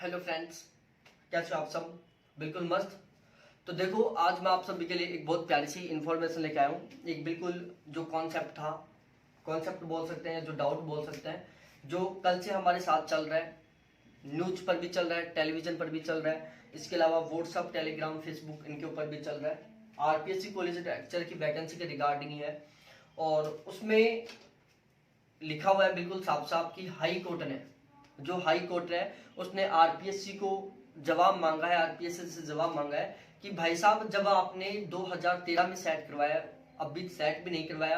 Hello friends, कैसे हो आप सब? बिल्कुल मस्त। तो देखो, आज मैं आप सभी के लिए एक बहुत प्यारी सी इन्फॉर्मेशन लेके आया हूँ। एक बिल्कुल जो कॉन्सेप्ट था, कॉन्सेप्ट बोल सकते हैं, जो डाउट बोल सकते हैं, जो कल से हमारे साथ चल रहा है, न्यूज पर भी चल रहा है, टेलीविजन पर भी चल रहा है, इसके अलावा व्हाट्सअप, टेलीग्राम, फेसबुक, इनके ऊपर भी चल रहा है। आरपीएससी कॉलेज लेक्चर की वैकेंसी के रिगार्डिंग है, और उसमें लिखा हुआ है बिल्कुल साफ साफ कि हाई कोर्ट ने, जो हाई कोर्ट है उसने आरपीएससी को जवाब मांगा है, आरपीएससी से जवाब मांगा है कि भाई साहब, जब आपने 2013 में सेट करवाया, अभी सेट भी नहीं करवाया,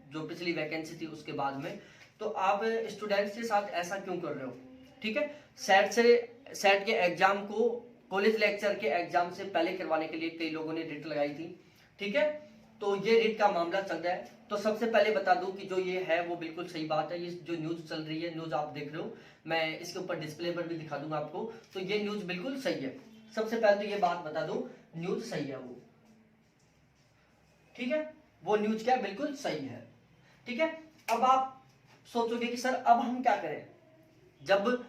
जो पिछली वैकेंसी थी उसके बाद में, तो आप स्टूडेंट्स के साथ ऐसा क्यों कर रहे हो? ठीक है, सेट के एग्जाम को कॉलेज लेक्चर के एग्जाम से पहले करवाने के लिए कई लोगों ने रिट लगाई थी। ठीक है, तो ये रिट का मामला चल रहा है। तो सबसे पहले बता दूं कि जो ये है वो बिल्कुल सही बात है। ये जो न्यूज चल रही है, न्यूज आप देख रहे हो, मैं इसके ऊपर डिस्प्ले पर भी दिखा दूंगा आपको। तो ये न्यूज बिल्कुल सही है। सबसे पहले तो ये बात बता दूं, न्यूज सही है वो। ठीक है, वो न्यूज क्या बिल्कुल सही है। ठीक है, अब आप सोचोगे कि सर अब हम क्या करें, जब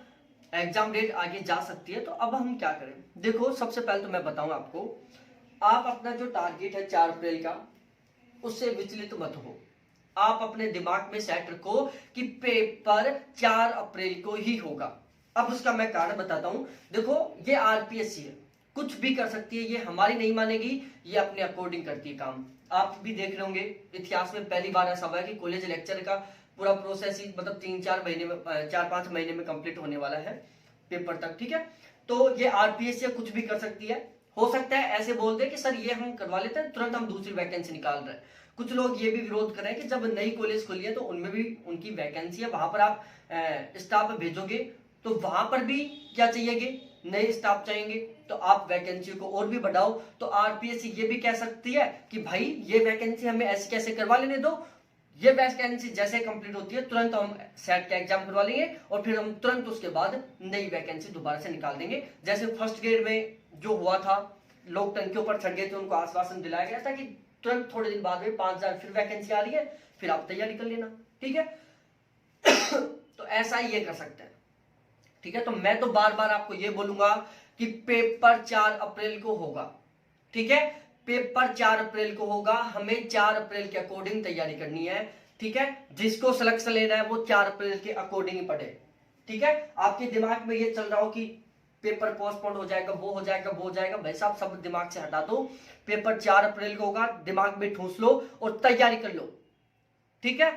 एग्जाम डेट आगे जा सकती है तो अब हम क्या करें? देखो, सबसे पहले तो मैं बताऊं आपको, आप अपना जो टारगेट है 4 अप्रैल का, उससे विचलित मत हो। आप अपने दिमाग में सेट रखो कि पेपर 4 अप्रैल को ही होगा। अब उसका मैं कारण बताता हूं। देखो, ये आरपीएससी है, कुछ भी कर सकती है, ये हमारी नहीं मानेगी, ये अपने अकॉर्डिंग करती है काम। आप भी देख रहे होंगे, इतिहास में पहली बार ऐसा हुआ है कि कॉलेज लेक्चर का पूरा प्रोसेस ही मतलब 3-4 महीने में, 4-5 महीने में कंप्लीट होने वाला है पेपर तक। ठीक है, तो ये आरपीएससी कुछ भी कर सकती है। हो सकता है ऐसे बोल दे कि सर ये हम करवा लेते हैं, तुरंत हम दूसरी वैकेंसी निकाल रहे हैं। कुछ लोग ये भी विरोध कर रहे हैं कि जब नई कॉलेज खुली है तो उनमें भी उनकी वैकेंसी है, वहां पर आप स्टाफ भेजोगे तो वहां पर भी क्या चाहिएगे, नए स्टाफ चाहिए, तो आप वैकेंसी को और भी बढ़ाओ। तो आरपीएससी ये भी कह सकती है कि भाई ये वैकेंसी हमें ऐसे कैसे करवा लेने दो, ये वैकेंसी जैसे कंप्लीट होती है तुरंत हम सेट का एग्जाम करवा लेंगे और फिर हम तुरंत उसके बाद नई वैकेंसी दोबारा से निकाल देंगे। जैसे फर्स्ट ग्रेड में जो हुआ था, लोग टंकियों पर चढ़ गए थे, उनको आश्वासन दिलाया गया था कि तुरंत थोड़े दिन बाद में 5000 फिर वैकेंसी आ रही है, फिर आप तैयारी कर लेना। ठीक है तो ऐसा ही ये कर सकते हैं। ठीक है, तो मैं तो बार बार आपको ये बोलूंगा कि पेपर 4 अप्रैल को होगा। ठीक है, पेपर 4 अप्रैल को होगा, हमें 4 अप्रैल के अकॉर्डिंग तैयारी करनी है। ठीक है, जिसको सिलेक्शन लेना है वो 4 अप्रैल के अकॉर्डिंग ही पढ़े। ठीक है, आपके दिमाग में ये चल रहा हो कि पेपर पोस्टपोन हो जाएगा, वो हो जाएगा, वो हो जाएगा, भाई साहब सब दिमाग से हटा दो। पेपर 4 अप्रैल को होगा, दिमाग में ठूस लो और तैयारी कर लो। ठीक है,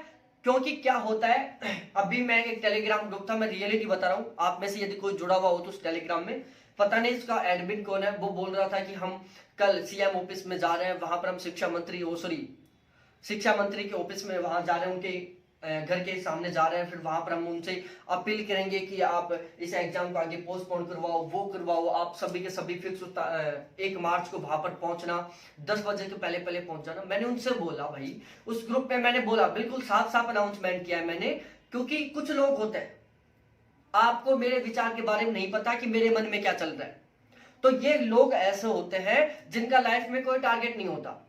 क्योंकि क्या होता है, अभी मैं एक टेलीग्राम ग्रुप था, मैं रियलिटी बता रहा हूं, आप में से यदि कोई जुड़ा हुआ हो तो उस टेलीग्राम में, पता नहीं इसका एडमिन कौन है, वो बोल रहा था कि हम कल सीएम ऑफिस में जा रहे हैं, वहां पर हम शिक्षा मंत्री के ऑफिस में वहां जा रहे हैं, उनके घर के सामने जा रहे हैं, फिर वहां पर हम उनसे अपील करेंगे कि आप इस एग्जाम को आगे पोस्टपोन करवाओ, वो करवाओ, आप सभी के सभी फिक्स 1 मार्च को वहां पर पहुंचना, 10 बजे के पहले पहले पहुंच जाना। मैंने उनसे बोला, भाई उस ग्रुप में मैंने बोला, बिल्कुल साफ साफ अनाउंसमेंट किया है मैंने, क्योंकि कुछ लोग होते हैं, आपको मेरे विचार के बारे में नहीं पता कि मेरे मन में क्या चल रहा है। तो ये लोग ऐसे होते हैं जिनका लाइफ में कोई टारगेट नहीं होता।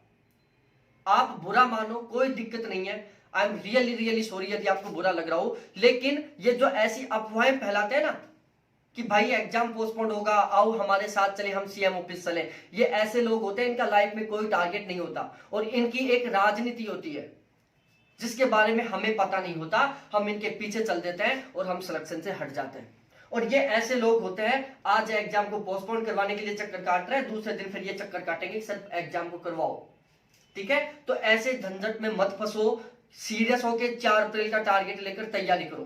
आप बुरा मानो, कोई दिक्कत नहीं है, I am really really sorry यदि आपको बुरा लग रहा हो, लेकिन ये जो ऐसी अफवाहें फैलाते हैं ना कि भाई एग्जाम पोस्टपोन होगा, आओ हमारे साथ चले, हम सीएम ऑफिस चले, ये ऐसे लोग होते हैं, इनका लाइफ में कोई टारगेट नहीं होता और इनकी एक राजनीति होती है जिसके बारे में हमें पता नहीं होता, हम इनके पीछे चल देते हैं और हम सिलेक्शन से हट जाते हैं। और ये ऐसे लोग होते हैं, आज एग्जाम को पोस्टपोन करवाने के लिए चक्कर काट रहे हैं, दूसरे दिन फिर ये चक्कर काटेंगे सर एग्जाम को करवाओ। ठीक है, तो ऐसे झंझट में मत फंसो, सीरियस होकर 4 अप्रैल का टारगेट लेकर तैयारी करो।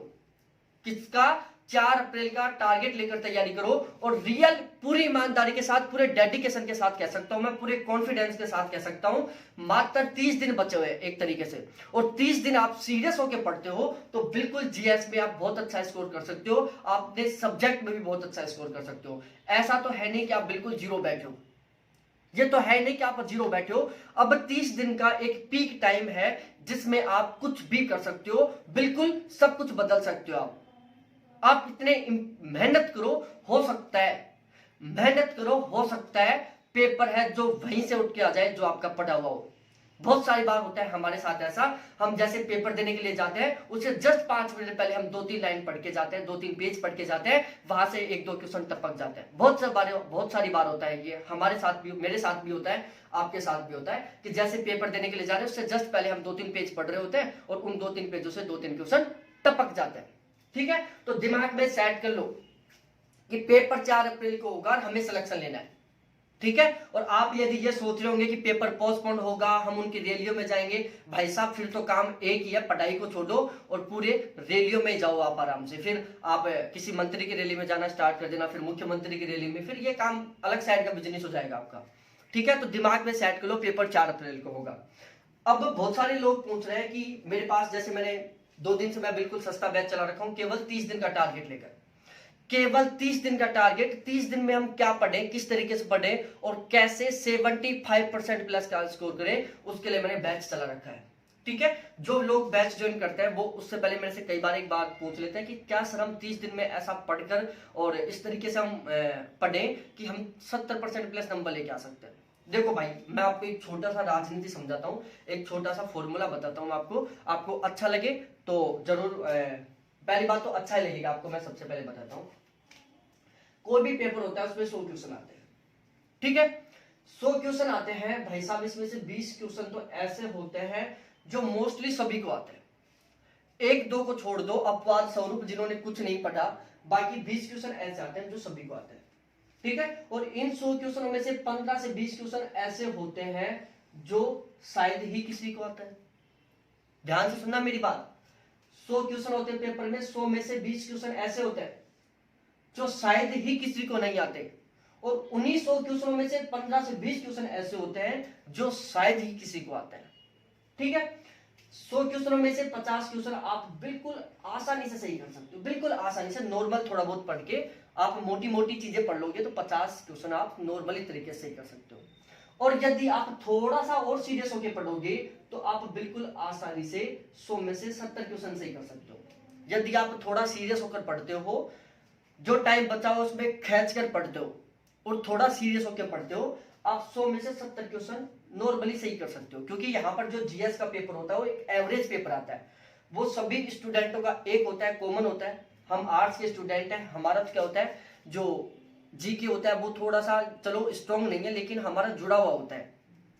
किसका? 4 अप्रैल का टारगेट लेकर तैयारी करो, और रियल पूरी ईमानदारी के साथ, पूरे डेडिकेशन के साथ कह सकता हूं मैं, पूरे कॉन्फिडेंस के साथ कह सकता हूं, मात्र 30 दिन बचे हुए एक तरीके से, और 30 दिन आप सीरियस होकर पढ़ते हो तो बिल्कुल जीएस में आप बहुत अच्छा स्कोर कर सकते हो, अपने सब्जेक्ट में भी बहुत अच्छा स्कोर कर सकते हो। ऐसा तो है नहीं कि आप बिल्कुल जीरो बैठे हो, ये तो है नहीं कि आप जीरो बैठे हो। अब 30 दिन का एक पीक टाइम है जिसमें आप कुछ भी कर सकते हो, बिल्कुल सब कुछ बदल सकते हो। आप इतने मेहनत करो, हो सकता है, मेहनत करो, हो सकता है पेपर है जो वहीं से उठ के आ जाए जो आपका पढ़ा हुआ हो। बहुत सारी बार होता है हमारे साथ ऐसा, हम जैसे पेपर देने के लिए जाते हैं उससे जस्ट 5 मिनट पहले हम 2-3 लाइन पढ़ के जाते हैं, 2-3 पेज पढ़ के जाते हैं, वहां से 1-2 क्वेश्चन टपक जाते हैं। बहुत सारी बार होता है ये, हमारे साथ भी, मेरे साथ भी होता है, आपके साथ भी होता है कि जैसे पेपर देने के लिए जा रहे हैं उससे जस्ट पहले हम 2-3 पेज पढ़ रहे होते हैं और उन 2-3 पेजों से 2-3 क्वेश्चन टपक जाते हैं। ठीक है, तो दिमाग में सेट कर लो कि पेपर 4 अप्रैल को होगा और हमें सिलेक्शन लेना है। ठीक है, और आप यदि ये सोच रहे होंगे कि पेपर पोस्टपोन होगा, हम उनकी रैलियों में जाएंगे, भाई साहब फिर तो काम एक ही है, पढ़ाई को छोड़ो और पूरे रैलियों में जाओ आप आराम से। फिर आप किसी मंत्री की रैली में जाना स्टार्ट कर देना, फिर मुख्यमंत्री की रैली में, फिर ये काम अलग साइड का बिजनेस हो जाएगा आपका। ठीक है, तो दिमाग में सेट कर लो पेपर 4 अप्रैल को होगा। अब बहुत सारे लोग पूछ रहे हैं कि मेरे पास, जैसे मैंने 2 दिन से मैं बिल्कुल सस्ता बैच चला रखा हूं, केवल 30 दिन का टारगेट लेकर, केवल 30 दिन का टारगेट। 30 दिन में हम क्या पढ़ें, किस तरीके से पढ़ें और कैसे 75% प्लस का स्कोर करें, उसके लिए मैंने बैच चला रखा है। ठीक है, जो लोग बैच ज्वाइन करते हैं वो उससे पहले मेरे से कई बार एक बात पूछ लेते हैं कि क्या सर हम 30 दिन में ऐसा पढ़कर और इस तरीके से हम पढ़ें कि हम 70% प्लस नंबर लेके आ सकते हैं। देखो भाई, मैं आपको एक छोटा सा राजनीति समझाता हूँ, एक छोटा सा फॉर्मूला बताता हूँ आपको अच्छा लगे तो जरूर। पहली बात तो अच्छा ही लगेगा आपको, मैं सबसे पहले बताता हूँ। कोई भी पेपर होता है उसमें 100 क्वेश्चन आते हैं। ठीक है, 100 क्वेश्चन आते हैं भाई साहब, इसमें से 20 क्वेश्चन तो ऐसे होते हैं जो मोस्टली सभी को आते हैं। 1-2 को छोड़ दो अपवाद स्वरूप जिन्होंने कुछ नहीं पढ़ा, बाकी 20 क्वेश्चन ऐसे आते हैं जो सभी को आते हैं। ठीक है, और इन 100 क्वेश्चनों में से 15 से 20 क्वेश्चन ऐसे होते हैं जो शायद ही किसी को आता है। ध्यान से सुनना मेरी बात, 100 क्वेश्चन होते हैं पेपर में, 100 में से 20 क्वेश्चन ऐसे होते हैं जो शायद ही किसी को नहीं आते, और उन्हीं 100 क्वेश्चनों में से 15 से 20 क्वेश्चन ऐसे होते हैं जो शायद ही किसी को आते हैं। ठीक है, 100 क्वेश्चनों में से 50 क्वेश्चन आप बिल्कुल आसानी से सही कर सकते हो, बिल्कुल आसानी से। नॉर्मल थोड़ा बहुत पढ़ के आप मोटी मोटी चीजें पढ़ लोगे तो 50 क्वेश्चन आप नॉर्मली तरीके से सही कर सकते हो। और यदि आप थोड़ा सा और सीरियस होकर पढ़ोगे तो आप बिल्कुल आसानी से 100 में से 70 क्वेश्चन सही कर सकते हो। यदि आप थोड़ा सीरियस होकर पढ़ते हो, जो टाइम बचा हो उसमें खींच कर पढ़ते हो और थोड़ा सीरियस होकर पढ़ते हो, आप 100 में से 70 क्वेश्चन नॉर्मली सही कर सकते हो। क्योंकि यहाँ पर जो जीएस का पेपर होता है वो एक एवरेज पेपर आता है, वो सभी स्टूडेंटों का एक होता है, कॉमन होता है। हम आर्ट्स के स्टूडेंट हैं, हमारा क्या होता है, जो जीके होता है वो थोड़ा सा चलो स्ट्रॉन्ग नहीं है, लेकिन हमारा जुड़ा हुआ होता है।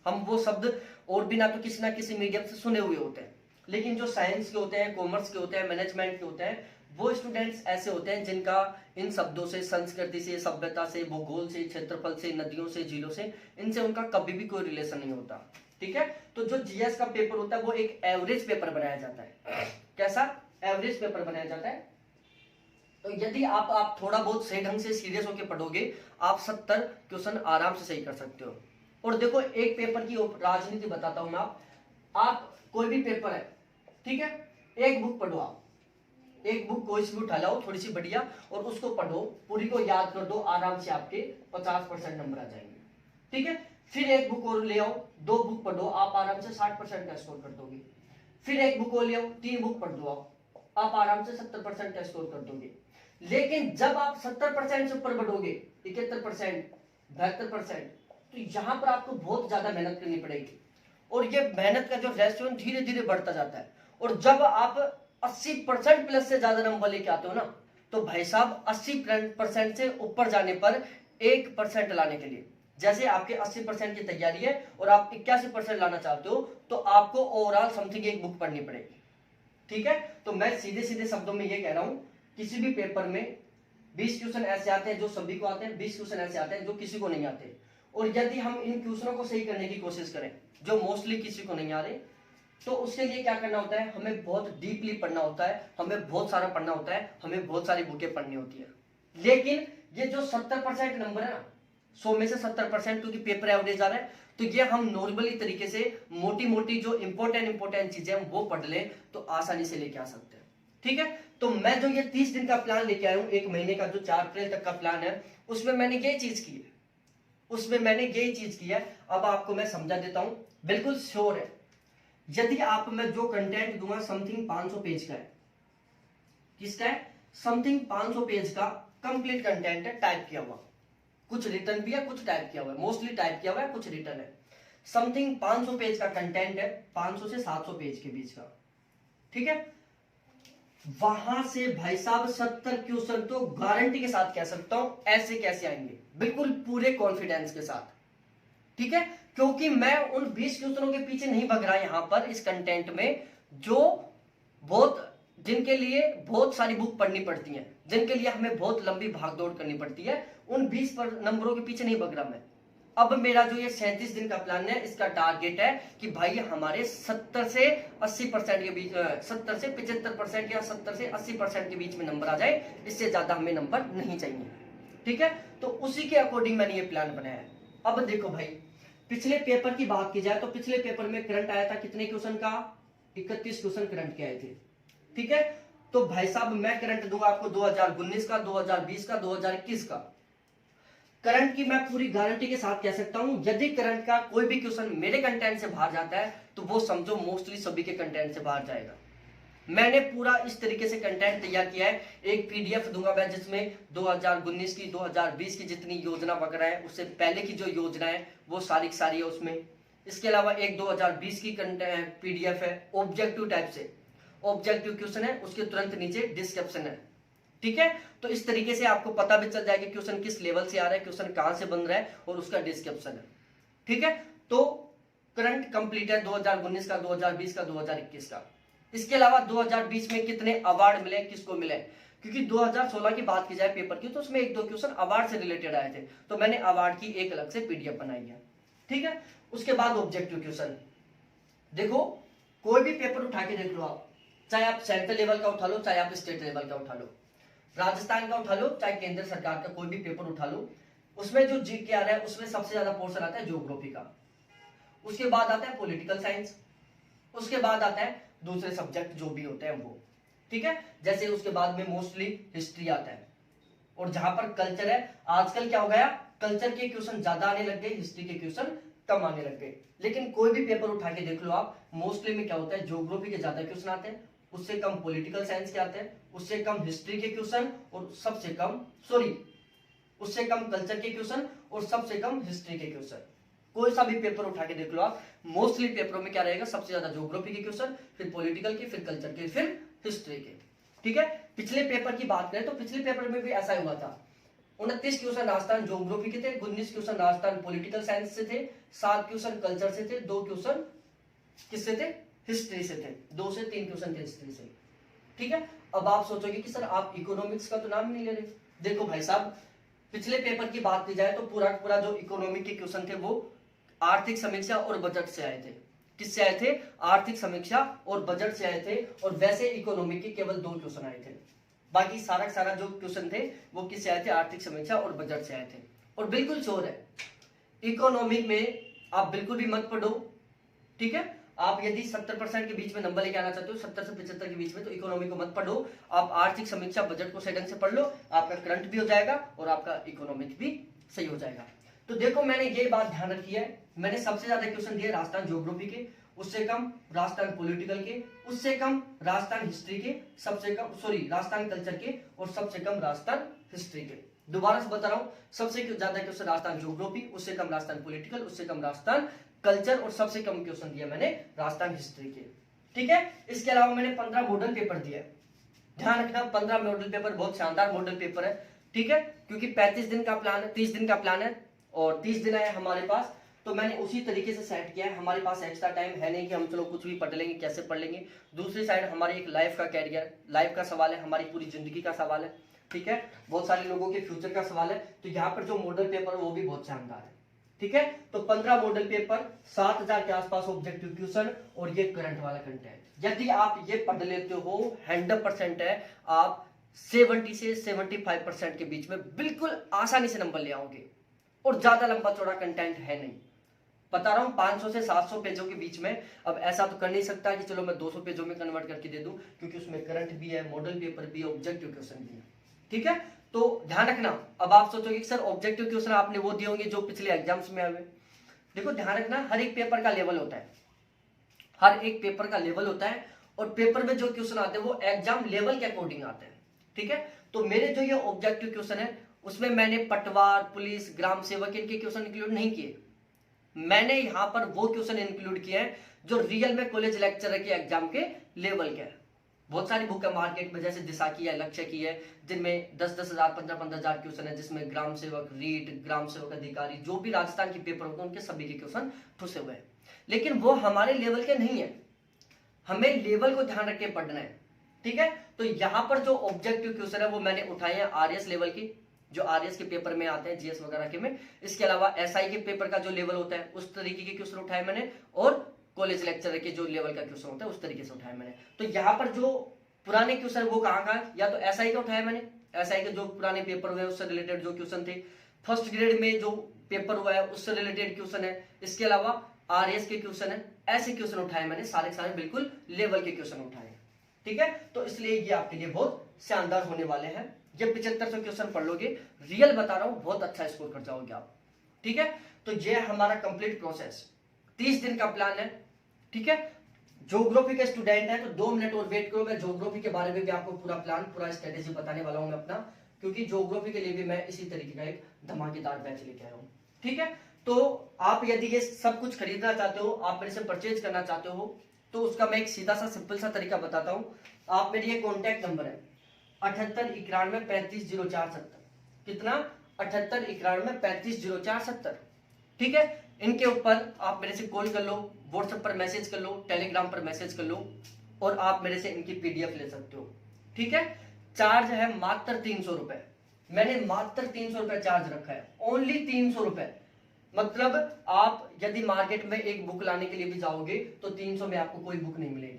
हम वो शब्द और भी ना किसी मीडियम से सुने हुए होते हैं। लेकिन जो साइंस के होते हैं, कॉमर्स के होते हैं, मैनेजमेंट के होते हैं, वो स्टूडेंट्स ऐसे होते हैं जिनका इन शब्दों से, संस्कृति से, सभ्यता से, भूगोल से, क्षेत्रफल से, नदियों से, झीलों से, इनसे उनका कभी भी कोई रिलेशन नहीं होता। ठीक है, तो जो जीएस का पेपर होता है वो एक एवरेज पेपर बनाया जाता है। कैसा एवरेज पेपर बनाया जाता है? तो यदि आप थोड़ा बहुत सही ढंग से सीरियस होकर पढ़ोगे, आप 70 क्वेश्चन आराम से सही कर सकते हो। और देखो, एक पेपर की राजनीति बताता हूं मैं। आप कोई भी पेपर है, ठीक है, एक बुक पढ़ो, आप एक बुक कोई सी भी उठा लाओ थोड़ी सी बढ़िया, और उसको पढ़ो, पूरी को याद कर दो, आराम से आपके 50% नंबर आ जाएंगे। ठीक है, फिर एक बुक और ले आओ, 2 बुक पढ़ो, आप आराम से 60% का स्कोर कर दोगे। फिर एक बुक और ले आओ, 3 बुक पढ़ दो, आप आराम से 70% का स्कोर कर दोगे। लेकिन जब आप 70% से ऊपर बढ़ोगे, 71%, 72%, तो यहां पर आपको बहुत ज्यादा मेहनत करनी पड़ेगी, और ये मेहनत का जो रेशियो धीरे धीरे बढ़ता जाता है। और जब आप 80% प्लस से ज्यादा नंबर लेके आते हो ना, तो भाई साहब 80% से ऊपर जाने पर 1% लाने के लिए, जैसे आपके 80% की तैयारी है और आप 81% लाना चाहते हो, तो आपको ओवरऑल समथिंग एक बुक पढ़नी पड़ेगी। ठीक है, तो मैं सीधे सीधे शब्दों में ये कह रहा हूं, किसी भी पेपर में 20 क्वेश्चन ऐसे आते हैं जो सभी को आते हैं, 20 क्वेश्चन ऐसे आते हैं जो किसी को नहीं आते। और यदि हम इन क्वेश्चनों को सही करने की कोशिश करें जो मोस्टली किसी को नहीं आ रहे, तो उसके लिए क्या करना होता है, हमें बहुत डीपली पढ़ना होता है, हमें बहुत सारा पढ़ना होता है, हमें बहुत सारी बुकें पढ़नी होती है। लेकिन ये जो 70% नंबर है ना, 100 में से 70%, क्योंकि पेपर एवरेज आ रहा है, तो ये हम नॉर्मली तरीके से मोटी मोटी जो इंपॉर्टेंट चीजें हम वो पढ़ लें तो आसानी से लेके आ सकते हैं। ठीक है, तो मैं जो ये 30 दिन का प्लान लेके आया हूं, 1 महीने का जो 4 अप्रैल तक का प्लान है, उसमें मैंने ये चीज की है, उसमें मैंने यही चीज की है। अब आपको मैं समझा देता हूं, बिल्कुल श्योर है, यदि आप, मैं जो कंटेंट दूंगा समथिंग 500 पेज का है, किसका है, समथिंग 500 पेज का कंप्लीट कंटेंट है, टाइप किया हुआ, कुछ रिटर्न भी है, कुछ टाइप किया हुआ है, मोस्टली टाइप किया हुआ है, कुछ रिटर्न है। समथिंग 500 पेज का कंटेंट है, 500 से 700 पेज के बीच का, ठीक है। वहां से भाई साहब 70 क्वेश्चन तो गारंटी के साथ कह सकता हूं ऐसे कैसे आएंगे, बिल्कुल पूरे कॉन्फिडेंस के साथ, ठीक है। क्योंकि मैं उन 20 क्वेश्चनों के पीछे नहीं भग रहा यहां पर इस कंटेंट में, जो बहुत जिनके लिए बहुत सारी बुक पढ़नी पड़ती है, जिनके लिए हमें बहुत लंबी भागदौड़ करनी पड़ती है, उन 20 नंबरों के पीछे नहीं भग रहा मैं। अब मेरा जो ये 37 दिन का प्लान है, इसका टारगेट है कि भाई हमारे 70 से 80% के बीच, 70 से 75% या 70 से 80% के बीच में नंबर आ जाए, इससे ज्यादा हमें नंबर नहीं चाहिए, ठीक है। तो उसी के अकॉर्डिंग मैंने ये प्लान बनाया है। अब देखो भाई, पिछले पेपर की बात की जाए तो पिछले पेपर में करंट आया था कितने क्वेश्चन का, 31 क्वेश्चन करंट के आए थे, ठीक है। तो भाई साहब मैं करंट दूंगा आपको 2019 का, 2020 का, 2021 का। करंट की मैं पूरी गारंटी के साथ कह सकता हूं, यदि करंट का कोई भी क्वेश्चन मेरे कंटेंट से बाहर जाता है तो वो समझो मोस्टली सभी के कंटेंट से बाहर जाएगा। मैंने पूरा इस तरीके से कंटेंट तैयार किया है, एक पीडीएफ दूंगा मैं जिसमें 2019 की, 2020 की जितनी योजना वगैरह है, उससे पहले की जो योजना है वो सारी है उसमें। इसके अलावा एक 2020 की पीडीएफ है ऑब्जेक्टिव टाइप से, ऑब्जेक्टिव क्वेश्चन है, उसके तुरंत नीचे डिस्क्रिप्शन है, ठीक है। तो इस तरीके से आपको पता भी चल जाएगा क्वेश्चन किस लेवल से आ रहा है, क्वेश्चन कहां से बन रहा है और उसका डिस्क्रिप्शन है, ठीक है। तो करंट कंप्लीट है 2019 का, 2020 का, 2021 का। इसके अलावा 2020 में कितने अवार्ड मिले, किसको मिले, क्योंकि 2016 की बात की जाए पेपर की तो उसमें एक दो क्वेश्चन अवार्ड से रिलेटेड आए थे, तो मैंने अवार्ड की एक अलग से पीडीएफ बनाई है, ठीक है। उसके बाद ऑब्जेक्टिव क्वेश्चन, देखो कोई भी पेपर उठा के देख लो आप, चाहे आप सेंट्रल लेवल का उठा लो, चाहे आप स्टेट लेवल का उठा लो, राजस्थान का उठा लो, चाहे केंद्र सरकार का कोई भी पेपर उठा लो, उसमें जो जीके आ रहा है उसमें सबसे ज्यादा पोर्शन आता है ज्योग्राफी का, उसके बाद आता है पॉलिटिकल साइंस, उसके बाद आता है दूसरे सब्जेक्ट जो भी होते हैं वो, ठीक है। जैसे उसके बाद में मोस्टली हिस्ट्री आता है, और जहां पर कल्चर है, आजकल क्या हो गया, कल्चर के क्वेश्चन ज्यादा आने लग गए, हिस्ट्री के क्वेश्चन कम आने लग गए। लेकिन कोई भी पेपर उठा के देख लो आप, मोस्टली में क्या होता है, ज्योग्राफी के ज्यादा क्वेश्चन आते हैं, उससे कम पॉलिटिकल साइंस के आते हैं, उससे कम हिस्ट्री के क्वेश्चन, और सबसे कम उससे कम कल्चर के क्वेश्चन और सबसे कम हिस्ट्री के क्वेश्चन। कोई सा भी पेपर उठा के देख लो आप, मोस्टली पेपरों में क्या रहेगा, सबसे ज्यादा ज्योग्राफी के क्वेश्चन, फिर पॉलिटिकल के, फिर कल्चर के, फिर हिस्ट्री के, ठीक है। पिछले पेपर की बात करें तो पिछले पेपर में भी ऐसा हुआ था, 29 क्वेश्चन राजस्थान ज्योग्राफी के थे, 19 क्वेश्चन राजस्थान पॉलिटिकल साइंस से थे, 7 क्वेश्चन कल्चर से थे, 2 क्वेश्चन किससे थे, हिस्ट्री से थे, 2 से 3 क्वेश्चन थे हिस्ट्री से, ठीक है। अब आप सोचोगे कि सर आप इकोनॉमिक्स का तो नाम नहीं ले रहे। देखो भाई साहब, पिछले पेपर की बात की जाए तो पूरा जो इकोनॉमिक के क्वेश्चन थे वो आर्थिक समीक्षा और बजट से आए थे। किससे आए थे, आर्थिक समीक्षा और बजट से आए थे, और वैसे इकोनॉमिक के केवल 2 क्वेश्चन आए थे, बाकी सारा जो क्वेश्चन थे वो किससे आए थे, आर्थिक समीक्षा और बजट से आए थे। और बिल्कुल श्योर है, इकोनॉमिक में आप बिल्कुल भी मत पढ़ो, ठीक है। आप यदि 70% के बीच में नंबर लेके आना चाहते हो, 70 से 75 के बीच में, तो इकोनॉमी को मत पढ़ो, आप आर्थिक समीक्षा बजट को सही ढंग से पढ़ लो, आपका करंट भी हो जाएगा और आपका इकोनॉमिक भी सही हो जाएगा। तो देखो मैंने ये बात ध्यान रखी है, मैंने सबसे ज्यादा क्वेश्चन दिए राजस्थान ज्योग्राफी के, उससे कम राजस्थान पॉलिटिकल के, उससे कम राजस्थान हिस्ट्री के, सबसे कम राजस्थान कल्चर के, और सबसे कम राजस्थान हिस्ट्री के। दोबारा से बता रहा हूं, सबसे ज्यादा क्वेश्चन राजस्थान ज्योग्राफी, उससे कम राजस्थान पॉलिटिकल, उससे कम राजस्थान कल्चर, और सबसे कम क्वेश्चन दिया मैंने राजस्थान हिस्ट्री के, ठीक है। इसके अलावा मैंने 15 मॉडल पेपर दिया, ध्यान रखना 15 मॉडल पेपर बहुत शानदार मॉडल पेपर है, ठीक है। क्योंकि 35 दिन का प्लान है, 30 दिन का प्लान है, और 30 दिन है हमारे पास, तो मैंने उसी तरीके से सेट किया है। हमारे पास एक्स्ट्रा टाइम है नहीं कि हम चलो कुछ भी पढ़ लेंगे, कैसे पढ़ लेंगे। दूसरी साइड हमारे एक लाइफ का कैरियर, लाइफ का सवाल है, हमारी पूरी जिंदगी का सवाल है, ठीक है। बहुत सारे लोगों के फ्यूचर का सवाल है, तो यहाँ पर जो मॉडल पेपर है वो भी बहुत शानदार है, ठीक है। तो 15 मॉडल पेपर, 7000 के आसपास ऑब्जेक्टिव क्वेश्चन, और ये करंट वाला कंटेंट। यदि आप ये पढ़ लेते हो, 100% है, आप 70 से 75% के बीच में बिल्कुल आसानी से नंबर ले आओगे, और ज्यादा लंबा चौड़ा कंटेंट है नहीं। बता रहा हूं 500 से 700 पेजों के बीच में। अब ऐसा तो कर नहीं सकता कि चलो मैं 200 पेजों में कन्वर्ट करके दे दूं, क्योंकि उसमें करंट भी है, मॉडल पेपर भी है, ऑब्जेक्टिव क्वेश्चन भी है, ठीक है। तो ध्यान रखना। अब आप सोचोगे कि सर ऑब्जेक्टिव क्वेश्चन आपने वो दिए होंगे जो पिछले एग्जाम्स में आए। देखो ध्यान रखना, हर एक पेपर का लेवल होता है, हर एक पेपर का लेवल होता है, और पेपर में जो क्वेश्चन आते हैं वो एग्जाम लेवल के अकॉर्डिंग आते हैं, ठीक है। तो मेरे जो ये ऑब्जेक्टिव क्वेश्चन है उसमें मैंने पटवार, पुलिस, ग्राम सेवक, इनके क्वेश्चन इंक्लूड नहीं किए। मैंने यहाँ पर वो क्वेश्चन इंक्लूड किए हैं जो रियल में कॉलेज लेक्चरर के एग्जाम के लेवल के हैं। बहुत सारी बुक है मार्केट में, जैसे दिशा की है, लक्ष्य की है, जिनमें 10-10 हजार 15-15 हजार क्वेश्चन है, जिसमें ग्राम सेवक, रीट, ग्राम सेवक अधिकारी, जो भी राजस्थान के पेपर होते हैं उनके सभी के क्वेश्चन ठुसे हुए हैं। लेकिन वो हमारे लेवल के नहीं है, हमें लेवल को ध्यान रख के पढ़ना है। ठीक है, तो यहाँ पर जो ऑब्जेक्टिव क्वेश्चन है वो मैंने उठाए हैं आरएस लेवल की, जो आरएस के पेपर में आते हैं, जीएस वगैरह के में। इसके अलावा एसआई के पेपर का जो लेवल होता है उस तरीके के क्वेश्चन उठाए मैंने, और कॉलेज लेक्चरर के जो लेवल का क्वेश्चन होता है उस तरीके से उठाए मैंने। तो यहाँ पर जो पुराने क्वेश्चन वो कहाँ, या तो एसआई का उठाया मैंने, एसआई के जो पुराने पेपर हुए उससे रिलेटेड जो क्वेश्चन थे, फर्स्ट ग्रेड में जो पेपर हुआ है उससे रिलेटेड क्वेश्चन है, इसके अलावा आरएस के क्वेश्चन है, ऐसे क्वेश्चन उठाए मैंने, सारे सारे बिल्कुल लेवल के क्वेश्चन उठाए। ठीक है, तो इसलिए ये आपके लिए बहुत शानदार होने वाले हैं। ये 7500 क्वेश्चन पढ़ लोगे, रियल बता रहा हूं, बहुत अच्छा स्कोर कर जाओगे आप। ठीक है, तो ये हमारा कंप्लीट प्रोसेस 30 दिन का प्लान है। ठीक है, ज्योग्राफी के स्टूडेंट है तो 2 मिनट और वेट करो, मैं ज्योग्राफी के बारे में भी आपको पूरा प्लान, पूरा स्ट्रेटेजी बताने वाला हूं मैं अपना, क्योंकि ज्योग्राफी के लिए भी मैं इसी तरीके का एक धमाकेदार बैच लेके आया हूं। ठीक है, तो आप यदि ये सब कुछ खरीदना चाहते हो, आप मेरे से परचेज करना चाहते हो, तो उसका मैं एक सीधा सा सिंपल सा तरीका बताता हूं। आप मेरी ये कॉन्टैक्ट नंबर है 7891350470, कितना, 7891350470। ठीक है, इनके ऊपर आप मेरे से कॉल कर लो, व्हाट्सएप पर मैसेज कर लो, टेलीग्राम पर मैसेज कर लो, और आप मेरे से इनकी पीडीएफ ले सकते हो। ठीक है, चार्ज है मात्र 300 रुपए, मैंने मात्र 300 रुपए चार्ज रखा है, ओनली 300 रुपए। मतलब आप यदि मार्केट में एक बुक लाने के लिए भी जाओगे तो 300 में आपको कोई बुक नहीं मिलेगी,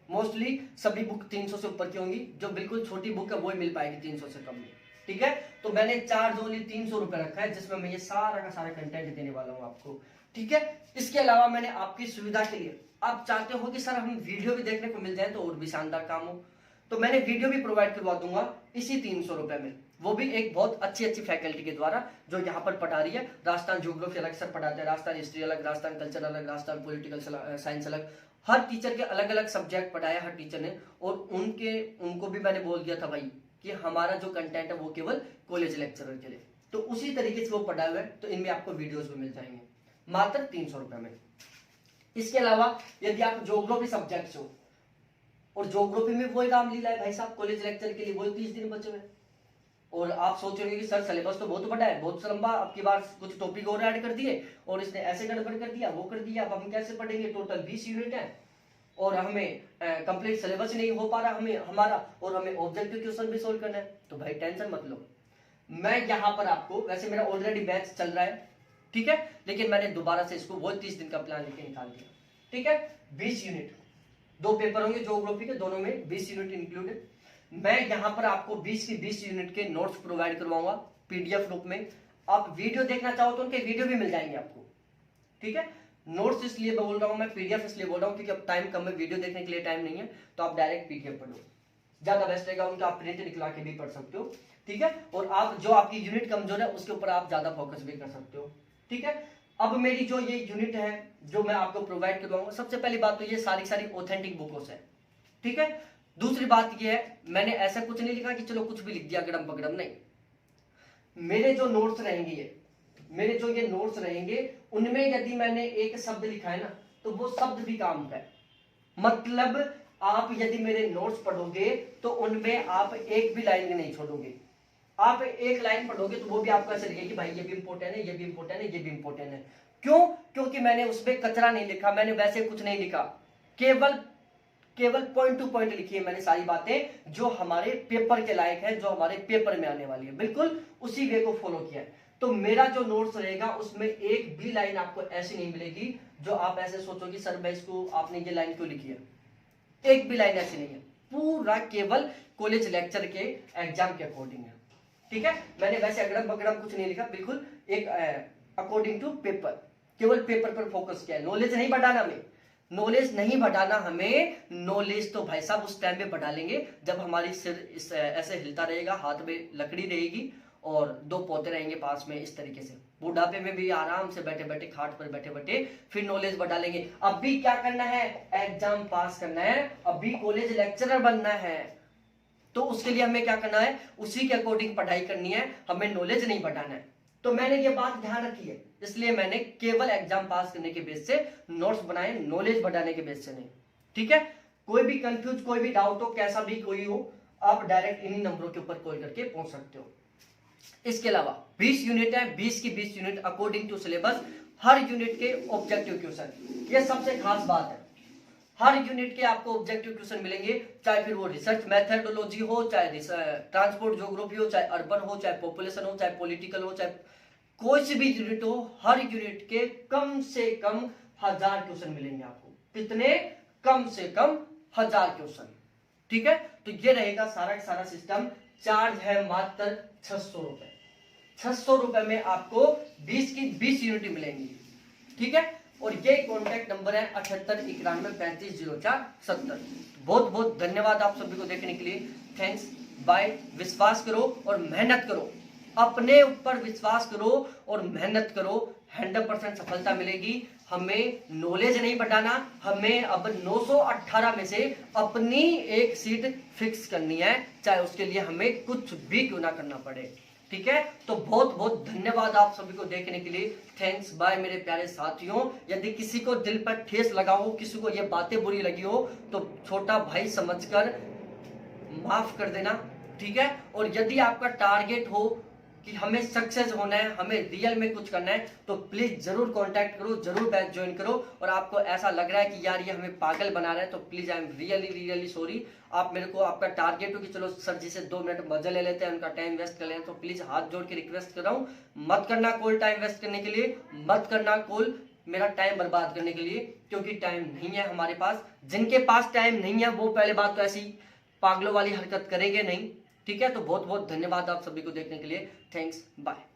मोस्टली सभी बुक 300 से ऊपर की होंगी, जो बिल्कुल छोटी बुक है वो ही मिल पाएगी 300 से कम में। ठीक है, तो मैंने चार्ज ओनली 300 रुपए रखा है, जिसमें मैं ये सारा का सारा कंटेंट देने वाला हूं आपको। ठीक है, इसके अलावा मैंने आपकी सुविधा के लिए, आप चाहते हो कि सर हम वीडियो भी देखने को मिल जाए तो और भी शानदार काम हो, तो मैंने वीडियो भी प्रोवाइड करवा दूंगा इसी 300 रुपए में, वो भी एक बहुत अच्छी फैकल्टी के द्वारा जो यहाँ पर पढ़ा रही है। राजस्थान ज्योग्राफी अलग सर पढ़ाते हैं, राजस्थान हिस्ट्री अलग, राजस्थान कल्चर अलग, राजस्थान पॉलिटिकल साइंस अलग, हर टीचर के अलग अलग सब्जेक्ट पढ़ाया हर टीचर ने, और उनको भी मैंने बोल दिया था भाई कि हमारा जो कंटेंट है वो केवल कॉलेज लेक्चरर के लिए, तो उसी तरीके से वो पढ़ा हुआ है, तो इनमें आपको वीडियोस भी मिल जाएंगे मात्र 300 रुपए में। इसके अलावा यदि आप ज्योग्राफी सब्जेक्ट हो, और ज्योग्राफी में वही रामलीला है भाई साहब, कॉलेज लेक्चर के लिए वही 30 दिन बचे हुए, और आप सोच रहे हो कि सर सिलेबस तो बहुत बड़ा है, बहुत लंबा, अब की बार कुछ टॉपिक और ऐड कर दिए और इसने ऐसे गड़बड़ कर दिया, वो कर दिया, अब हम कैसे पढ़ेंगे, टोटल 20 यूनिट है और हमें कंप्लीट सिलेबस नहीं हो पा रहा हमारा, और हमें ऑब्जेक्टिव क्वेश्चन भी सोल्व करना है। तो भाई टेंशन मत लो, मैं यहाँ पर आपको, वैसे मेरा ऑलरेडी बैच चल रहा है, ठीक है, लेकिन मैंने दोबारा से इसको वो 30 दिन का प्लान लेके निकाल दिया। ठीक है, 20 यूनिट, 2 पेपर होंगे ज्योग्राफी के, दोनों में 20 यूनिट इंक्लूड है। मैं यहाँ पर आपको 20 की 20 यूनिट के नोट्स प्रोवाइड करवाऊंगा पीडीएफ रूप में, आप वीडियो देखना चाहो तो उनके वीडियो भी मिल जाएंगे आपको। ठीक है, नोट्स इसलिए बोल रहा हूं मैं, पीडीएफ इसलिए बोल रहा हूं क्योंकि अब टाइम कम है, वीडियो देखने के लिए टाइम नहीं है, तो आप डायरेक्ट पीडीएफ पढ़ो, ज्यादा बेस्ट रहेगा, उनका आप प्रिंट निकला के भी पढ़ सकते हो। ठीक है, और आप जो आपकी यूनिट कमजोर है उसके ऊपर आप ज्यादा फोकस भी कर सकते हो। ठीक है, अब मेरी जो ये यूनिट है जो मैं आपको प्रोवाइड करवाऊंगा, सबसे पहली बात तो ये सारी ऑथेंटिक बुकों से। ठीक है, दूसरी बात ये है, मैंने ऐसा कुछ नहीं लिखा कि चलो कुछ भी लिख दिया गड़म पगड़म, नहीं, मेरे जो नोट्स रहेंगे, मेरे जो ये नोट्स रहेंगे उनमें यदि मैंने एक शब्द लिखा है ना, तो वो शब्द भी काम का है। मतलब आप यदि मेरे नोट्स पढ़ोगे तो उनमें आप एक भी लाइन नहीं छोड़ोगे, आप एक लाइन पढ़ोगे तो वो भी आपको ऐसे लगेगा कि भाई ये भी इंपॉर्टेंट है, ये भी इंपॉर्टेंट है, ये भी इंपॉर्टेंट है। क्यों? क्योंकि मैंने उसमें कचरा नहीं लिखा, मैंने वैसे कुछ नहीं लिखा, केवल पॉइंट टू पॉइंट लिखी है मैंने सारी बातें जो हमारे पेपर के लायक है, जो हमारे पेपर में आने वाली है, बिल्कुल उसी वे को फॉलो किया है। तो मेरा जो नोट्स रहेगा उसमें एक भी लाइन आपको ऐसी नहीं मिलेगी जो आप ऐसे सोचो कि सर मैं इसको, आपने ये लाइन क्यों लिखी है, एक भी लाइन ऐसी नहीं है, पूरा केवल कॉलेज लेक्चर के एग्जाम के अकॉर्डिंग है। ठीक है, मैंने वैसे अगड़म बगड़म कुछ नहीं लिखा, बिल्कुल एक अकॉर्डिंग टू पेपर, केवल पेपर पर फोकस किया है। नॉलेज नहीं बढ़ाना हमें, नॉलेज नहीं बढ़ाना हमें, नॉलेज तो भाई साहब उस टाइम पे बढ़ा लेंगे जब हमारी सिर ऐसे हिलता रहेगा, हाथ में लकड़ी रहेगी और 2 पौधे रहेंगे पास में, इस तरीके से बुढ़ापे में भी आराम से बैठे बैठे, खाट पर बैठे बैठे फिर नॉलेज बढ़ा लेंगे। अभी क्या करना है, एग्जाम पास करना है, अभी कॉलेज लेक्चरर बनना है, तो उसके लिए हमें क्या करना है, उसी के अकॉर्डिंग पढ़ाई करनी है, हमें नॉलेज नहीं बढ़ाना है। तो मैंने ये बात ध्यान रखी है, इसलिए मैंने केवल एग्जाम पास करने के बेस से नोट्स बनाए, नॉलेज बढ़ाने के बेस से नहीं। ठीक है, कोई भी कंफ्यूज, कोई भी डाउट हो, कैसा भी कोई हो, आप डायरेक्ट इन्हीं नंबरों के ऊपर कॉल करके पूछ सकते हो। इसके अलावा 20 यूनिट है, 20 की 20 यूनिट अकॉर्डिंग टू सिलेबस, हर यूनिट के ऑब्जेक्टिव क्वेश्चन, ये सबसे खास बात है। हर यूनिट के आपको ऑब्जेक्टिव क्वेश्चन मिलेंगे, चाहे फिर वो रिसर्च मेथडोलॉजी हो, चाहे ट्रांसपोर्ट ज्योग्राफी हो, चाहे अर्बन हो, चाहे पॉपुलेशन हो, चाहे पॉलिटिकल हो, चाहे कोई सी भी यूनिट हो, हर यूनिट के कम से कम 1000 क्वेश्चन मिलेंगे आपको। कितने? कम से कम 1000 क्वेश्चन। ठीक है, तो ये रहेगा सारा का सारा सिस्टम। चार्ज है मात्र 600 रुपए। 600 रुपए में आपको 20 की 20 यूनिट मिलेंगी। ठीक है, और ये कॉन्टैक्ट नंबर है 7891350470। बहुत बहुत धन्यवाद आप सभी को देखने के लिए। Thanks, bye. विश्वास करो और मेहनत करो, अपने ऊपर विश्वास करो और मेहनत करो, 100% सफलता मिलेगी। हमें नॉलेज नहीं बढ़ाना, हमें अब 918 में से अपनी एक सीट फिक्स करनी है, चाहे उसके लिए हमें कुछ भी क्यों ना करना पड़े। ठीक है, तो बहुत बहुत धन्यवाद आप सभी को देखने के लिए। थैंक्स, बाय मेरे प्यारे साथियों। यदि किसी को दिल पर ठेस लगा हो, किसी को ये बातें बुरी लगी हो, तो छोटा भाई समझकर माफ कर देना। ठीक है, और यदि आपका टारगेट हो कि हमें सक्सेस होना है, हमें रियल में कुछ करना है, तो प्लीज जरूर कांटेक्ट करो, जरूर बैच ज्वाइन करो। और आपको ऐसा लग रहा है कि यार ये हमें पागल बना रहा है, तो please I am really sorry. आप मेरे को, आपका टारगेट हो कि चलो सर जी से 2 मिनट मजा ले लेते हैं, उनका टाइम वेस्ट कर लें, तो प्लीज हाथ जोड़ के रिक्वेस्ट कर रहा हूँ, मत करना कॉल टाइम वेस्ट करने के लिए, मत करना कॉल मेरा टाइम बर्बाद करने के लिए, क्योंकि टाइम नहीं है हमारे पास। जिनके पास टाइम नहीं है वो पहले बात तो ऐसी पागलों वाली हरकत करेंगे नहीं। ठीक है, तो बहुत बहुत धन्यवाद आप सभी को देखने के लिए। Thanks, bye.